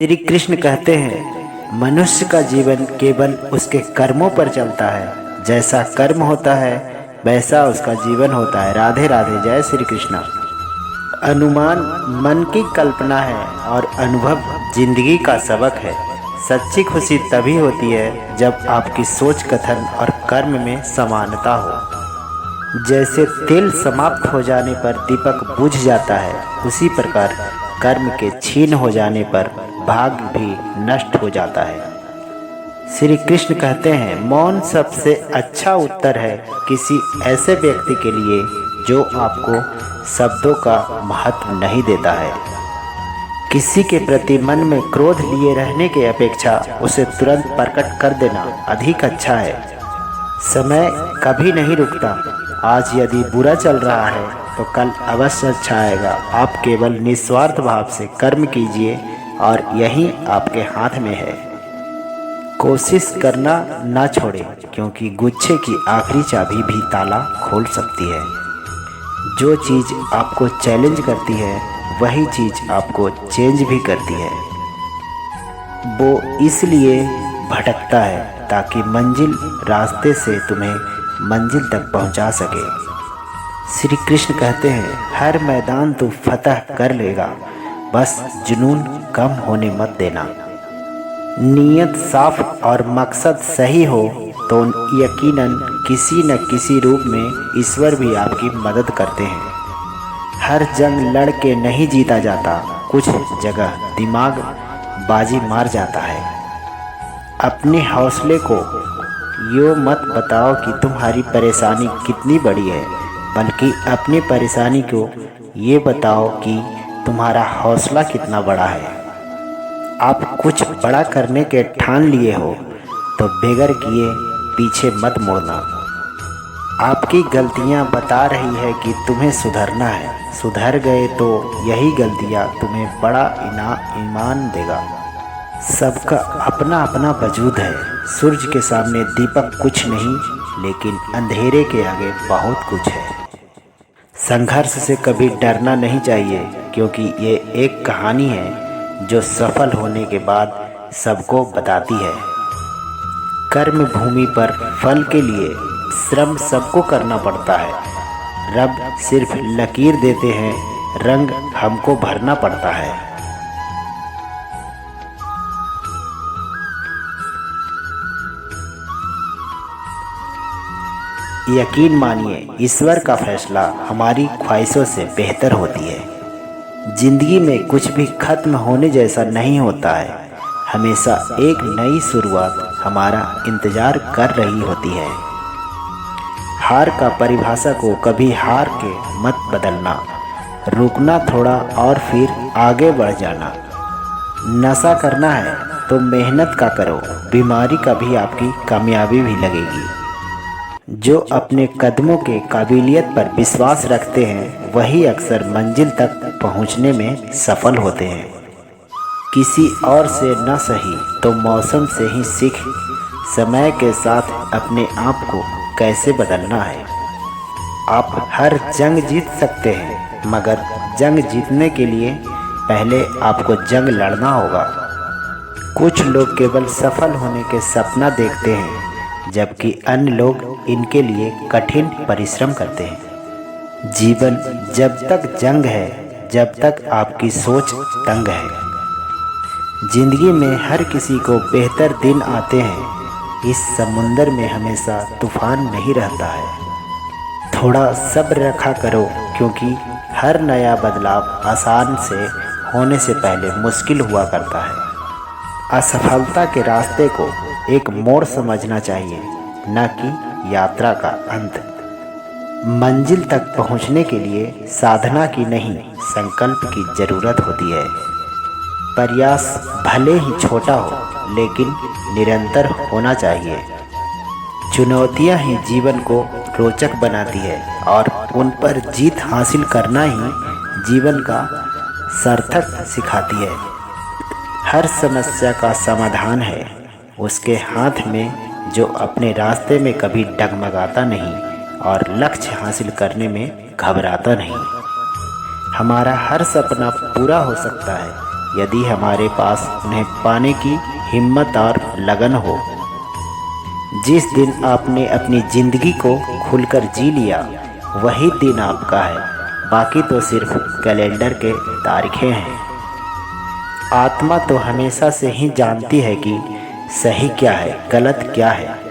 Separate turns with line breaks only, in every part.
श्री कृष्ण कहते हैं, मनुष्य का जीवन केवल उसके कर्मों पर चलता है। जैसा कर्म होता है वैसा उसका जीवन होता है। राधे राधे। जय श्री कृष्ण। अनुमान मन की कल्पना है और अनुभव जिंदगी का सबक है। सच्ची खुशी तभी होती है जब आपकी सोच, कथन और कर्म में समानता हो। जैसे तेल समाप्त हो जाने पर दीपक बुझ जाता है, उसी प्रकार कर्म के छीन हो जाने पर भाग्य भी नष्ट हो जाता है। श्री कृष्ण कहते हैं, मौन सबसे अच्छा उत्तर है किसी ऐसे व्यक्ति के लिए जो आपको शब्दों का महत्व नहीं देता है। किसी के प्रति मन में क्रोध लिए रहने की अपेक्षा उसे तुरंत प्रकट कर देना अधिक अच्छा है। समय कभी नहीं रुकता। आज यदि बुरा चल रहा है तो कल अवश्य अच्छा आएगा। आप केवल निस्वार्थ भाव से कर्म कीजिए और यही आपके हाथ में है। कोशिश करना ना छोड़ें, क्योंकि गुच्छे की आखिरी चाबी भी ताला खोल सकती है। जो चीज़ आपको चैलेंज करती है वही चीज़ आपको चेंज भी करती है। वो इसलिए भटकता है ताकि मंजिल रास्ते से तुम्हें मंजिल तक पहुंचा सके। श्री कृष्ण कहते हैं, हर मैदान तू फतह कर लेगा, बस जुनून कम होने मत देना। नीयत साफ और मकसद सही हो तो यकीनन किसी न किसी रूप में ईश्वर भी आपकी मदद करते हैं। हर जंग लड़ के नहीं जीता जाता, कुछ जगह दिमाग बाजी मार जाता है। अपने हौसले को यूँ मत बताओ कि तुम्हारी परेशानी कितनी बड़ी है, बल्कि अपनी परेशानी को ये बताओ कि तुम्हारा हौसला कितना बड़ा है। आप कुछ बड़ा करने के ठान लिए हो तो बेगर किए पीछे मत मुड़ना। आपकी गलतियां बता रही है कि तुम्हें सुधरना है। सुधर गए तो यही गलतियां तुम्हें बड़ा ईमान देगा। सबका अपना अपना वजूद है। सूरज के सामने दीपक कुछ नहीं, लेकिन अंधेरे के आगे बहुत कुछ है। संघर्ष से कभी डरना नहीं चाहिए, क्योंकि ये एक कहानी है जो सफल होने के बाद सबको बताती है। कर्म भूमि पर फल के लिए श्रम सबको करना पड़ता है। रब सिर्फ लकीर देते हैं, रंग हमको भरना पड़ता है। यकीन मानिए, ईश्वर का फैसला हमारी ख्वाहिशों से बेहतर होती है। जिंदगी में कुछ भी खत्म होने जैसा नहीं होता है। हमेशा एक नई शुरुआत हमारा इंतजार कर रही होती है। हार का परिभाषा को कभी हार के मत बदलना। रुकना थोड़ा और फिर आगे बढ़ जाना। नशा करना है तो मेहनत का करो, बीमारी का भी आपकी कामयाबी भी लगेगी। जो अपने कदमों के काबिलियत पर विश्वास रखते हैं वही अक्सर मंजिल तक पहुंचने में सफल होते हैं। किसी और से न सही तो मौसम से ही सीख समय के साथ अपने आप को कैसे बदलना है। आप हर जंग जीत सकते हैं, मगर जंग जीतने के लिए पहले आपको जंग लड़ना होगा। कुछ लोग केवल सफल होने के सपना देखते हैं, जबकि अन्य लोग इनके लिए कठिन परिश्रम करते हैं। जीवन जब तक जंग है, जब तक आपकी सोच तंग है। जिंदगी में हर किसी को बेहतर दिन आते हैं। इस समुंदर में हमेशा तूफान नहीं रहता है। थोड़ा सब्र रखा करो, क्योंकि हर नया बदलाव आसान से होने से पहले मुश्किल हुआ करता है। असफलता के रास्ते को एक मोड़ समझना चाहिए, न कि यात्रा का अंत। मंजिल तक पहुंचने के लिए साधना की नहीं, संकल्प की जरूरत होती है। प्रयास भले ही छोटा हो, लेकिन निरंतर होना चाहिए। चुनौतियां ही जीवन को रोचक बनाती है और उन पर जीत हासिल करना ही जीवन का सार्थक सिखाती है। हर समस्या का समाधान है उसके हाथ में जो अपने रास्ते में कभी डगमगाता नहीं और लक्ष्य हासिल करने में घबराता नहीं। हमारा हर सपना पूरा हो सकता है, यदि हमारे पास उन्हें पाने की हिम्मत और लगन हो। जिस दिन आपने अपनी ज़िंदगी को खुलकर जी लिया वही दिन आपका है, बाकी तो सिर्फ कैलेंडर के तारीखें हैं। आत्मा तो हमेशा से ही जानती है कि सही क्या है, गलत क्या है।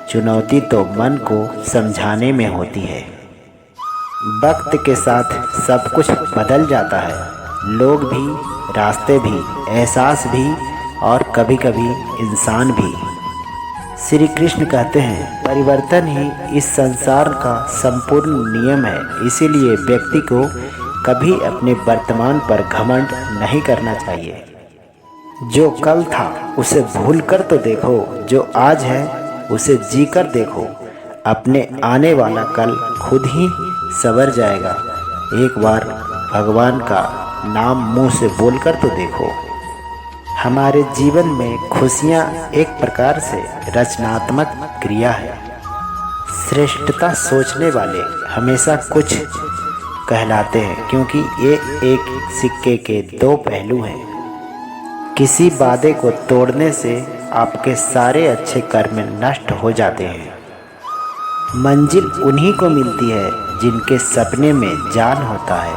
चुनौती तो मन को समझाने में होती है। वक्त के साथ सब कुछ बदल जाता है, लोग भी, रास्ते भी, एहसास भी और कभी कभी इंसान भी। श्री कृष्ण कहते हैं परिवर्तन ही इस संसार का संपूर्ण नियम है, इसीलिए व्यक्ति को कभी अपने वर्तमान पर घमंड नहीं करना चाहिए। जो कल था उसे भूल कर तो देखो, जो आज है उसे जी कर देखो। अपने आने वाला कल खुद ही संवर जाएगा। एक बार भगवान का नाम मुंह से बोलकर तो देखो। हमारे जीवन में खुशियाँ एक प्रकार से रचनात्मक क्रिया है। श्रेष्ठता सोचने वाले हमेशा कुछ कहलाते हैं, क्योंकि ये एक सिक्के के दो पहलू हैं। किसी वादे को तोड़ने से आपके सारे अच्छे कर्म नष्ट हो जाते हैं। मंजिल उन्हीं को मिलती है जिनके सपने में जान होता है।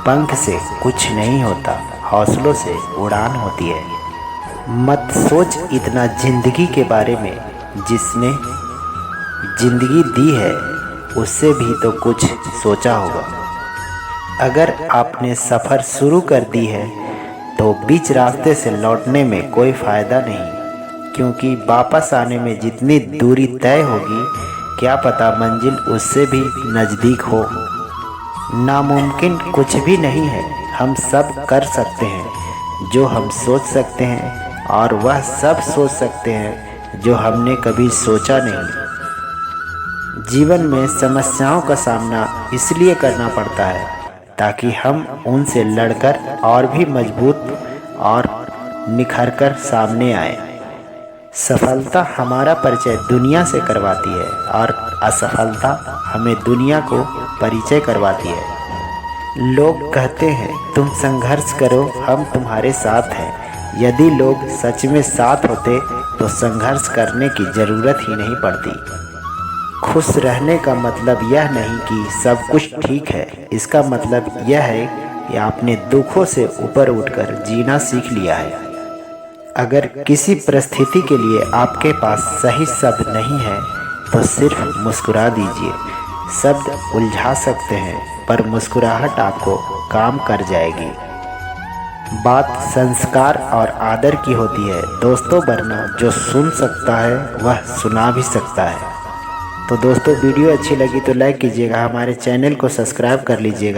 पंख से कुछ नहीं होता, हौसलों से उड़ान होती है। मत सोच इतना जिंदगी के बारे में, जिसने जिंदगी दी है उससे भी तो कुछ सोचा होगा। अगर आपने सफ़र शुरू कर दी है तो बीच रास्ते से लौटने में कोई फ़ायदा नहीं, क्योंकि वापस आने में जितनी दूरी तय होगी क्या पता मंजिल उससे भी नज़दीक हो। नामुमकिन कुछ भी नहीं है, हम सब कर सकते हैं जो हम सोच सकते हैं, और वह सब सोच सकते हैं जो हमने कभी सोचा नहीं। जीवन में समस्याओं का सामना इसलिए करना पड़ता है ताकि हम उनसे लड़कर और भी मजबूत और निखरकर सामने आए। सफलता हमारा परिचय दुनिया से करवाती है और असफलता हमें दुनिया को परिचय करवाती है। लोग कहते हैं तुम संघर्ष करो, हम तुम्हारे साथ हैं। यदि लोग सच में साथ होते तो संघर्ष करने की ज़रूरत ही नहीं पड़ती। खुश रहने का मतलब यह नहीं कि सब कुछ ठीक है, इसका मतलब यह है कि आपने दुखों से ऊपर उठकर जीना सीख लिया है। अगर किसी परिस्थिति के लिए आपके पास सही शब्द नहीं है तो सिर्फ मुस्कुरा दीजिए। शब्द उलझा सकते हैं पर मुस्कुराहट आपको काम कर जाएगी। बात संस्कार और आदर की होती है दोस्तों, वरना जो सुन सकता है वह सुना भी सकता है। तो दोस्तों वीडियो अच्छी लगी तो लाइक कीजिएगा, हमारे चैनल को सब्सक्राइब कर लीजिएगा।